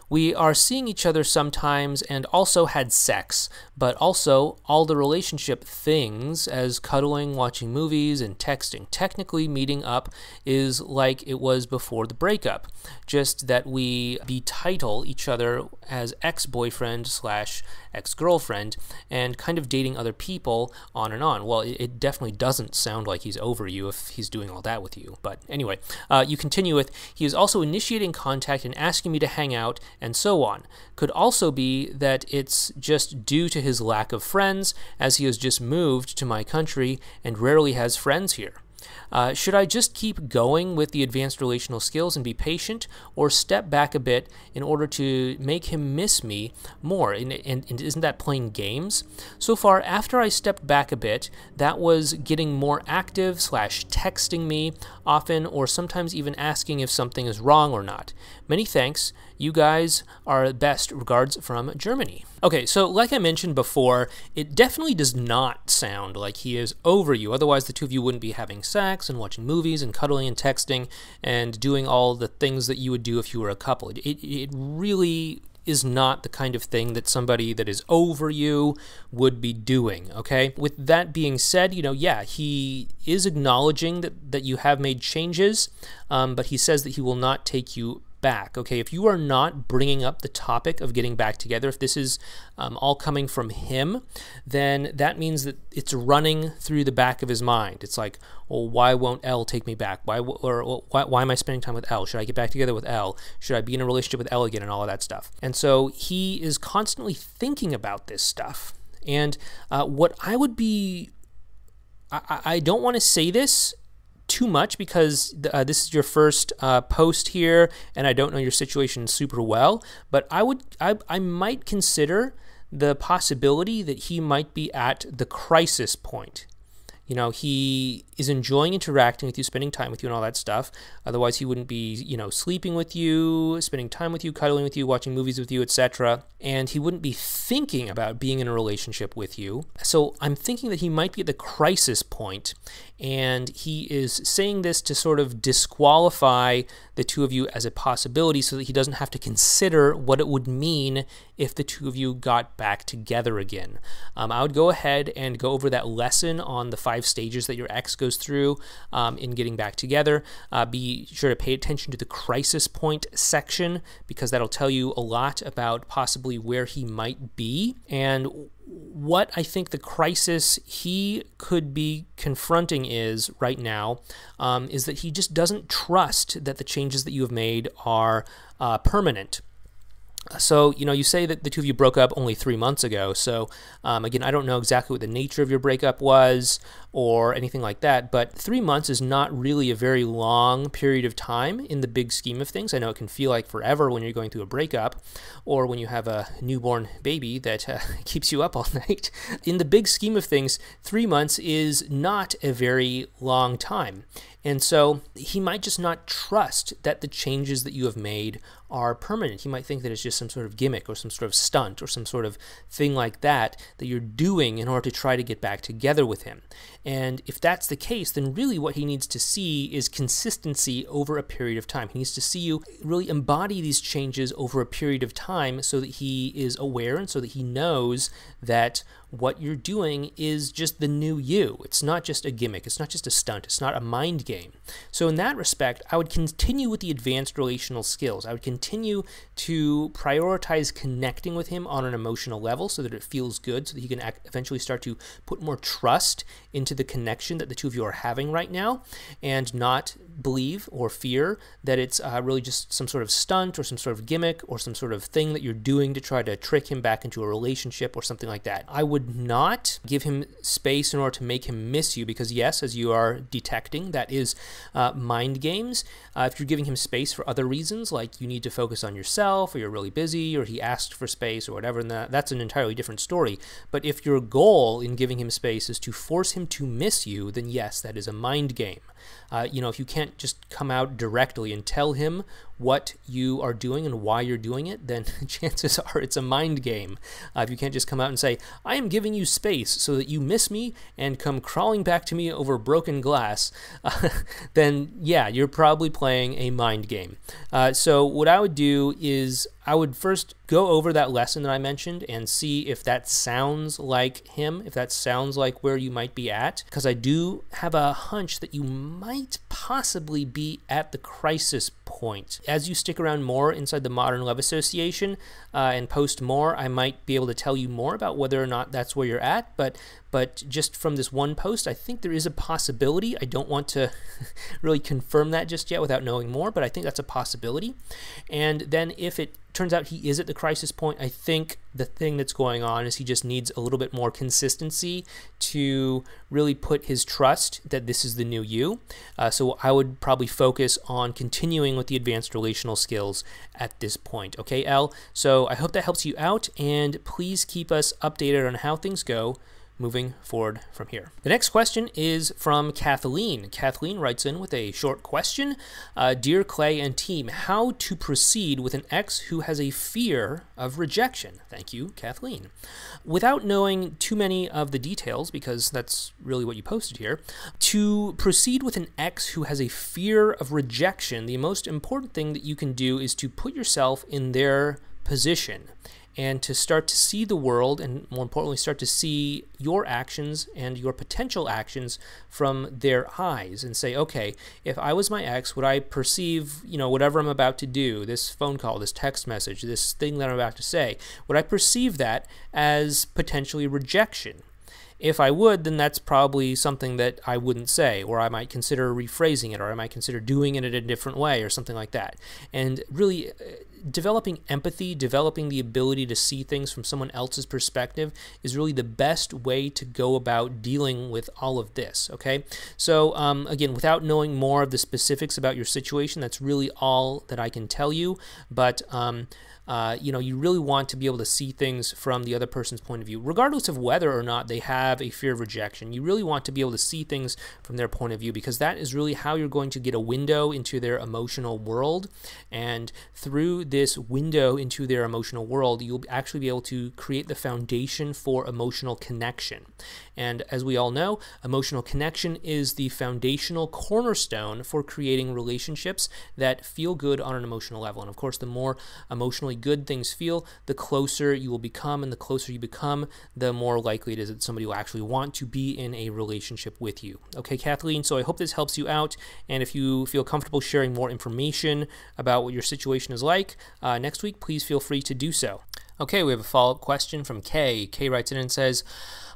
B: We are seeing each other sometimes and also had sex, but also all the relationship things as cuddling, watching movies, and texting. Technically, meeting up is like it was before the breakup, just that we betitle each other as ex-boyfriend / ex-girlfriend and kind of dating other people on and on. Well, it definitely doesn't sound like he's over you if he's doing all that with you. But anyway, you continue with, he is also initiating contact and asking me to hang out and so on. Could also be that it's just due to his lack of friends, as he has just moved to my country and rarely has friends here. Should I just keep going with the advanced relational skills and be patient, or step back a bit in order to make him miss me more? And isn't that playing games? So far, after I stepped back a bit, that was getting more active / texting me often, or sometimes even asking if something is wrong or not. Many thanks. You guys are best. Regards from Germany." Okay, so like I mentioned before, it definitely does not sound like he is over you. Otherwise, the two of you wouldn't be having sex and watching movies and cuddling and texting and doing all the things that you would do if you were a couple. It really is not the kind of thing that somebody that is over you would be doing, okay? With that being said, yeah, he is acknowledging that you have made changes, but he says that he will not take you back, okay? If you are not bringing up the topic of getting back together, if this is all coming from him, then that means that it's running through the back of his mind. It's like, well, why won't Elle take me back? Why am I spending time with Elle? Should I get back together with Elle? Should I be in a relationship with Elle again, and all of that stuff? And so he is constantly thinking about this stuff. And what I would be, I don't want to say this too much because this is your first post here, and I don't know your situation super well, but I might consider the possibility that he might be at the crisis point. You know, he is enjoying interacting with you, spending time with you and all that stuff. Otherwise, he wouldn't be, you know, sleeping with you, spending time with you, cuddling with you, watching movies with you, etc. And he wouldn't be thinking about being in a relationship with you. So I'm thinking that he might be at the crisis point, and he is saying this to sort of disqualify the two of you as a possibility so that he doesn't have to consider what it would mean if the two of you got back together again. I would go ahead and go over that lesson on the 5 stages that your ex goes through in getting back together. Be sure to pay attention to the crisis point section, because that'll tell you a lot about possibly where he might be. And what I think the crisis he could be confronting is right now is that he just doesn't trust that the changes that you have made are permanent. So, you know, you say that the two of you broke up only 3 months ago. So, again, I don't know exactly what the nature of your breakup was or anything like that, but 3 months is not really a very long period of time in the big scheme of things. I know it can feel like forever when you're going through a breakup or when you have a newborn baby that keeps you up all night. In the big scheme of things, 3 months is not a very long time. And so he might just not trust that the changes that you have made are permanent. He might think that it's just some sort of gimmick or some sort of stunt or some sort of thing like that you're doing in order to try to get back together with him. And if that's the case, then really what he needs to see is consistency over a period of time. He needs to see you really embody these changes over a period of time so that he is aware and so that he knows that what you're doing is just the new you. It's not just a gimmick. It's not just a stunt. It's not a mind game. So in that respect, I would continue with the advanced relational skills. I would continue to prioritize connecting with him on an emotional level so that it feels good, so that he can eventually start to put more trust into the connection that the two of you are having right now, and not believe or fear that it's really just some sort of stunt or some sort of gimmick or some sort of thing that you're doing to try to trick him back into a relationship or something like that. I would not give him space in order to make him miss you, because yes, as you are detecting, that is mind games. If you're giving him space for other reasons, like you need to focus on yourself, or you're really busy, or he asked for space or whatever, then that's an entirely different story. But if your goal in giving him space is to force him to miss you, then yes, that is a mind game. You know, if you can't just come out directly and tell him what you are doing and why you're doing it, then chances are it's a mind game. If you can't just come out and say, I am giving you space so that you miss me and come crawling back to me over broken glass, then yeah, you're probably playing a mind game. So what I would do is I would first go over that lesson that I mentioned and see if that sounds like him, if that sounds like where you might be at, because I do have a hunch that you might possibly be at the crisis point. As you stick around more inside the Modern Love Association and post more, I might be able to tell you more about whether or not that's where you're at, but just from this one post, I think there is a possibility. I don't want to really confirm that just yet without knowing more, but I think that's a possibility. And then if it turns out he is at the crisis point, I think the thing that's going on is he just needs a little bit more consistency to really put his trust that this is the new you. So I would probably focus on continuing with the advanced relational skills at this point. Okay, Elle? So I hope that helps you out, and please keep us updated on how things go moving forward from here. The next question is from Kathleen. Kathleen writes in with a short question. Dear Clay and team, how to proceed with an ex who has a fear of rejection? Thank you, Kathleen. Without knowing too many of the details, because that's really what you posted here, to proceed with an ex who has a fear of rejection, the most important thing that you can do is to put yourself in their position and to start to see the world, and more importantly, start to see your actions and your potential actions from their eyes and say, okay, if I was my ex, would I perceive, whatever I'm about to do, this phone call, this text message, this thing that I'm about to say, would I perceive that as potentially rejection? If I would, then that's probably something that I wouldn't say, or I might consider rephrasing it, or I might consider doing it in a different way, or something like that. And really, developing empathy, developing the ability to see things from someone else's perspective is really the best way to go about dealing with all of this, okay? So, again, without knowing more of the specifics about your situation, that's really all that I can tell you, but you really want to be able to see things from the other person's point of view, regardless of whether or not they have a fear of rejection. You really want to be able to see things from their point of view, because that is really how you're going to get a window into their emotional world. And through this window into their emotional world, you'll actually be able to create the foundation for emotional connection. And as we all know, emotional connection is the foundational cornerstone for creating relationships that feel good on an emotional level. And of course, the more emotionally good things feel, the closer you will become, and the closer you become, the more likely it is that somebody will actually want to be in a relationship with you. Okay, Kathleen, so I hope this helps you out, and if you feel comfortable sharing more information about what your situation is like next week, please feel free to do so. Okay, we have a follow-up question from Kay. Kay writes in and says,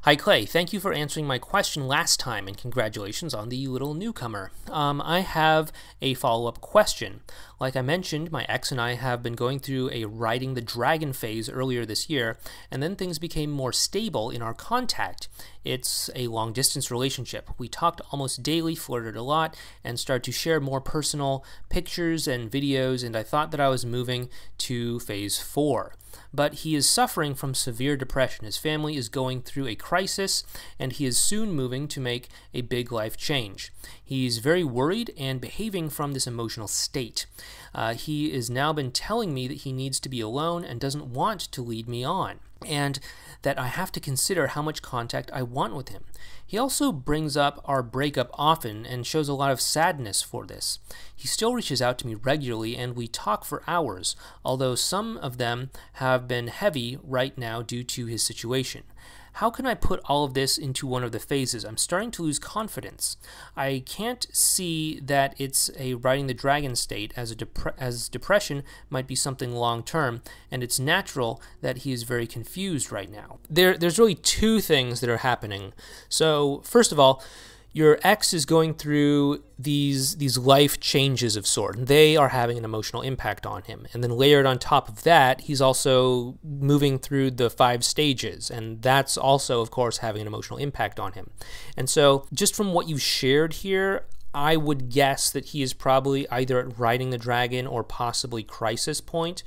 B: "Hi Clay, thank you for answering my question last time, and congratulations on the little newcomer. I have a follow-up question. Like I mentioned, my ex and I have been going through a riding the dragon phase earlier this year, and then things became more stable in our contact. It's a long-distance relationship. We talked almost daily, flirted a lot, and started to share more personal pictures and videos, and I thought that I was moving to phase 4. But he is suffering from severe depression. His family is going through a crisis, and he is soon moving to make a big life change. He's very worried and behaving from this emotional state. He has now been telling me that he needs to be alone and doesn't want to lead me on, and that I have to consider how much contact I want with him. He also brings up our breakup often and shows a lot of sadness for this. He still reaches out to me regularly, and we talk for hours, although some of them have been heavy right now due to his situation. How can I put all of this into one of the phases? I'm starting to lose confidence. I can't see that it's a riding the dragon state, as depression might be something long-term, and it's natural that he is very confused right now. There's really two things that are happening. So, first of all, your ex is going through these life changes of sort, and they are having an emotional impact on him. And then layered on top of that, he's also moving through the 5 stages, and that's also, of course, having an emotional impact on him. And so, just from what you've shared here, I would guess that he is probably either at riding the dragon or possibly crisis point,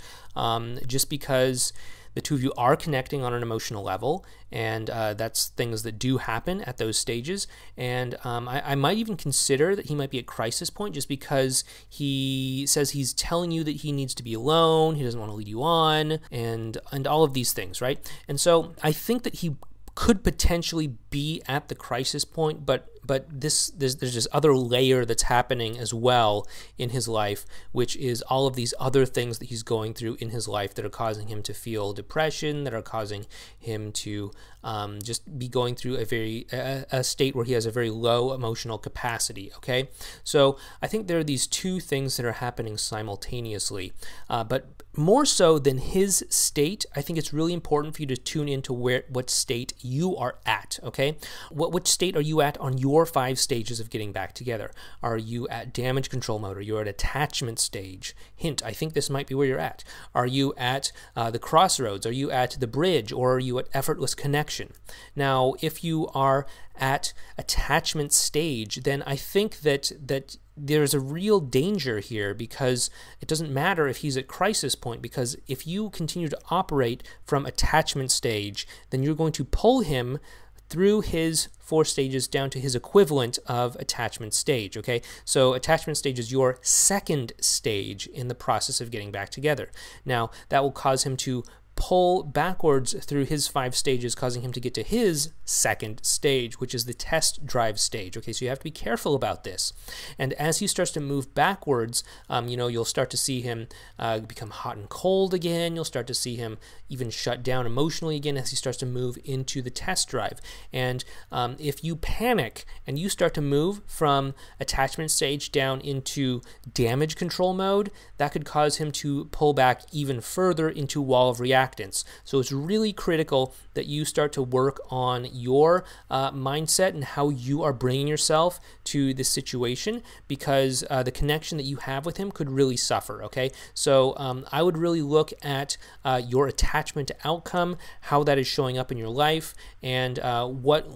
B: just because the two of you are connecting on an emotional level, and that's things that do happen at those stages. And I might even consider that he might be at crisis point, just because he says he's telling you that he needs to be alone, he doesn't want to lead you on, and all of these things, right? And so I think that he could potentially be at the crisis point, but there's this other layer that's happening as well in his life, which is all of these other things that he's going through in his life that are causing him to feel depression, that are causing him to just be going through a state where he has a very low emotional capacity, okay? So I think there are these two things that are happening simultaneously, but more so than his state, I think it's really important for you to tune into what state you are at, okay? Which state are you at on your 5 stages of getting back together? Are you at damage control mode? Are you at attachment stage? Hint, I think this might be where you're at. Are you at the crossroads? Are you at the bridge? Or are you at effortless connection? Now, if you are at attachment stage, then I think that there's a real danger here, because it doesn't matter if he's at crisis point, because if you continue to operate from attachment stage, then you're going to pull him through his 4 stages down to his equivalent of attachment stage, okay? So attachment stage is your 2nd stage in the process of getting back together. Now, that will cause him to pull backwards through his 5 stages, causing him to get to his second stage, which is the test drive stage. Okay, so you have to be careful about this. And as he starts to move backwards, you'll start to see him become hot and cold again. You'll start to see him even shut down emotionally again as he starts to move into the test drive. And if you panic and you start to move from attachment stage down into damage control mode, that could cause him to pull back even further into wall of reactance. So it's really critical that you start to work on your mindset and how you are bringing yourself to this situation, because the connection that you have with him could really suffer, okay? So I would really look at your attachment outcome, how that is showing up in your life, and what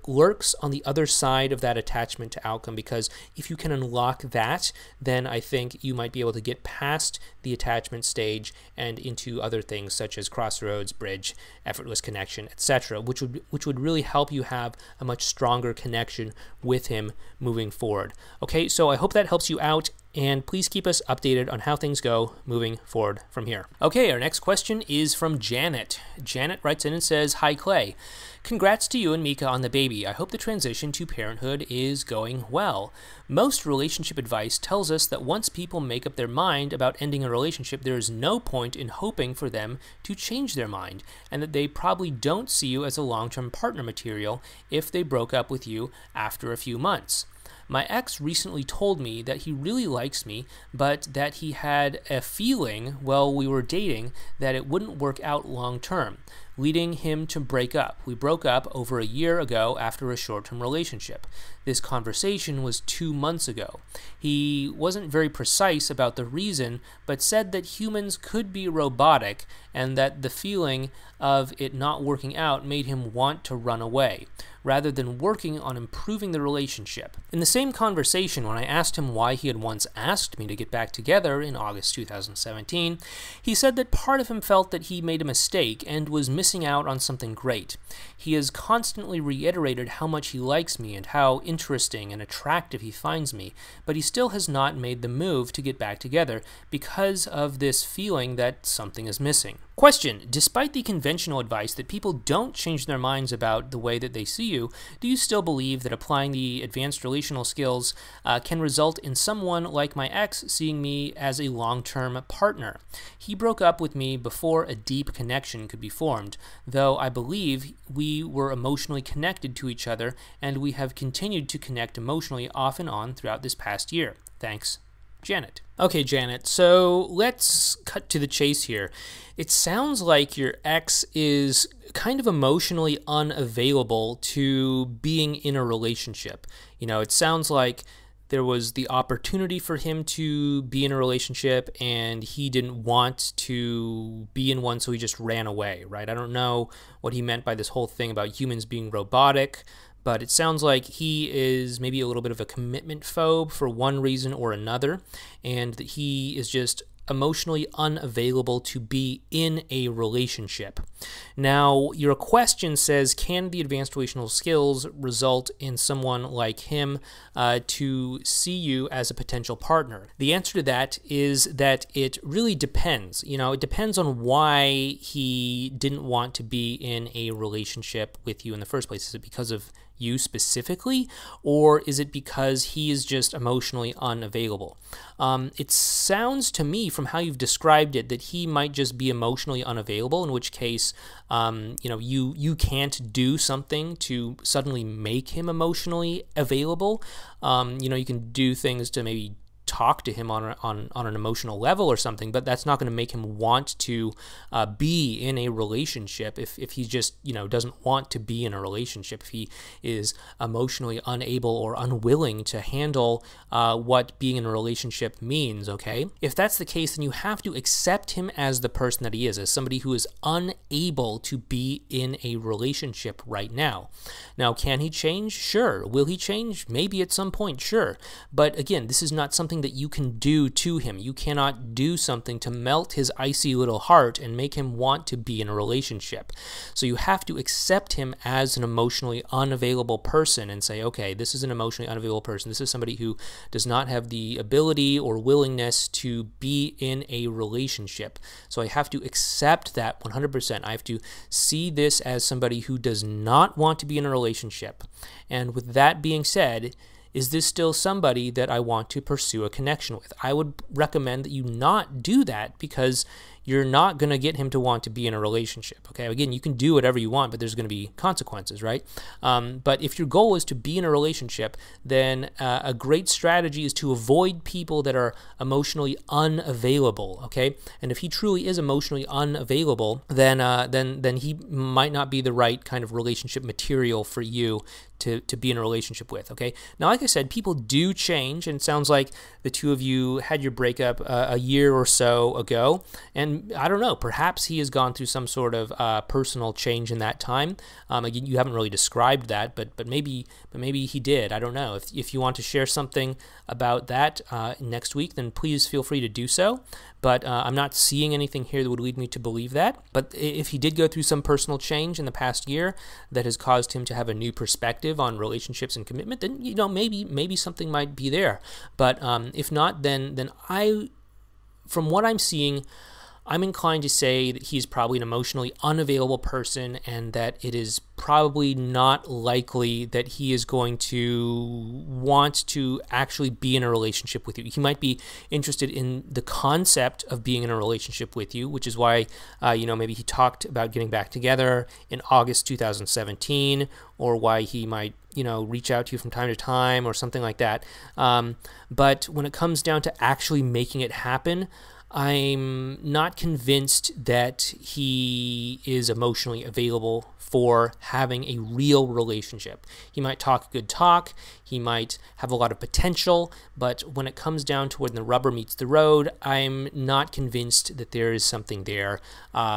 B: lurks on the other side of that attachment to outcome, because if you can unlock that, then I think you might be able to get past the attachment stage and into other things such as crossroads, bridge, effortless connection, etc., which would really help you have a much stronger connection with him moving forward. Okay, so I hope that helps you out, and please keep us updated on how things go moving forward from here. Okay, our next question is from Janet. Janet writes in and says, "Hi Clay, congrats to you and Mika on the baby. I hope the transition to parenthood is going well. Most relationship advice tells us that once people make up their mind about ending a relationship, there is no point in hoping for them to change their mind, and that they probably don't see you as a long-term partner material if they broke up with you after a few months. My ex recently told me that he really likes me, but that he had a feeling while we were dating that it wouldn't work out long term, leading him to break up. We broke up over a year ago after a short-term relationship. This conversation was 2 months ago. He wasn't very precise about the reason, but said that humans could be robotic and that the feeling of it not working out made him want to run away, rather than working on improving the relationship. In the same conversation, when I asked him why he had once asked me to get back together in August 2017, he said that part of him felt that he made a mistake and was missing out on something great. He has constantly reiterated how much he likes me and how interesting and attractive he finds me, but he still has not made the move to get back together because of this feeling that something is missing. Question: despite the conventional advice that people don't change their minds about the way that they see you, do you still believe that applying the advanced relational skills can result in someone like my ex seeing me as a long-term partner? He broke up with me before a deep connection could be formed, though I believe we were emotionally connected to each other, and we have continued to connect emotionally off and on throughout this past year. Thanks, Janet." Okay, Janet, so let's cut to the chase here. It sounds like your ex is kind of emotionally unavailable to being in a relationship. It sounds like there was the opportunity for him to be in a relationship and he didn't want to be in one, so he just ran away, right? I don't know what he meant by this whole thing about humans being robotic, but it sounds like he is maybe a little bit of a commitment phobe for one reason or another, and that he is just emotionally unavailable to be in a relationship. Now, your question says, can the advanced relational skills result in someone like him to see you as a potential partner? The answer to that is that it really depends. It depends on why he didn't want to be in a relationship with you in the first place. Is it because of you specifically, or is it because he is just emotionally unavailable? It sounds to me from how you've described it that he might just be emotionally unavailable, in which case you can't do something to suddenly make him emotionally available. You can do things to maybe talk to him on an emotional level or something, but that's not going to make him want to be in a relationship if he just doesn't want to be in a relationship, if he is emotionally unable or unwilling to handle what being in a relationship means. Okay, if that's the case, then you have to accept him as the person that he is, as somebody who is unable to be in a relationship right now. Now, can he change? Sure. Will he change? Maybe at some point, sure. But again, this is not something something that you can do to him. You cannot do something to melt his icy little heart and make him want to be in a relationship. So you have to accept him as an emotionally unavailable person and say, okay, this is an emotionally unavailable person. This is somebody who does not have the ability or willingness to be in a relationship. So I have to accept that 100%. I have to see this as somebody who does not want to be in a relationship. And with that being said, is this still somebody that I want to pursue a connection with? I would recommend that you not do that, because you're not going to get him to want to be in a relationship. Okay, again, you can do whatever you want, but there's going to be consequences, right? But if your goal is to be in a relationship, then a great strategy is to avoid people that are emotionally unavailable. Okay, and if he truly is emotionally unavailable, then he might not be the right kind of relationship material for you to be in a relationship with. Okay, now like I said, people do change, and it sounds like the two of you had your breakup a year or so ago, and I don't know, perhaps he has gone through some sort of personal change in that time. Again, you haven't really described that, but maybe he did. I don't know. If you want to share something about that next week, then please feel free to do so. But I'm not seeing anything here that would lead me to believe that. But if he did go through some personal change in the past year that has caused him to have a new perspective on relationships and commitment, then maybe something might be there. But if not, then from what I'm seeing, I'm inclined to say that he's probably an emotionally unavailable person, and that it is probably not likely that he is going to want to actually be in a relationship with you. He might be interested in the concept of being in a relationship with you, which is why, maybe he talked about getting back together in August 2017, or why he might, reach out to you from time to time or something like that. But when it comes down to actually making it happen, I'm not convinced that he is emotionally available for having a real relationship. He might talk a good talk, he might have a lot of potential, but when it comes down to when the rubber meets the road, I'm not convinced that there is something there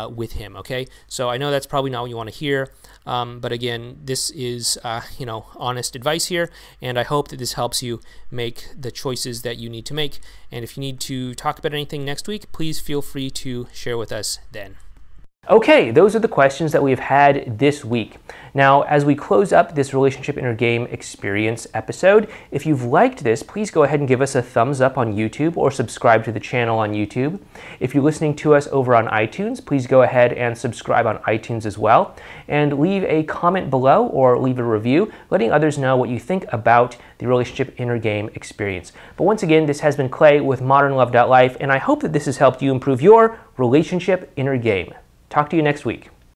B: with him, okay? So I know that's probably not what you want to hear, but again, this is, honest advice here, and I hope that this helps you make the choices that you need to make. And if you need to talk about anything next week, please feel free to share with us then.
A: Okay, those are the questions that we've had this week. Now, as we close up this Relationship Inner Game Experience episode, if you've liked this, please go ahead and give us a thumbs up on YouTube or subscribe to the channel on YouTube. If you're listening to us over on iTunes, please go ahead and subscribe on iTunes as well, and leave a comment below or leave a review letting others know what you think about the Relationship Inner Game Experience. But once again, this has been Clay with ModernLove.life, and I hope that this has helped you improve your relationship inner game. Talk to you next week.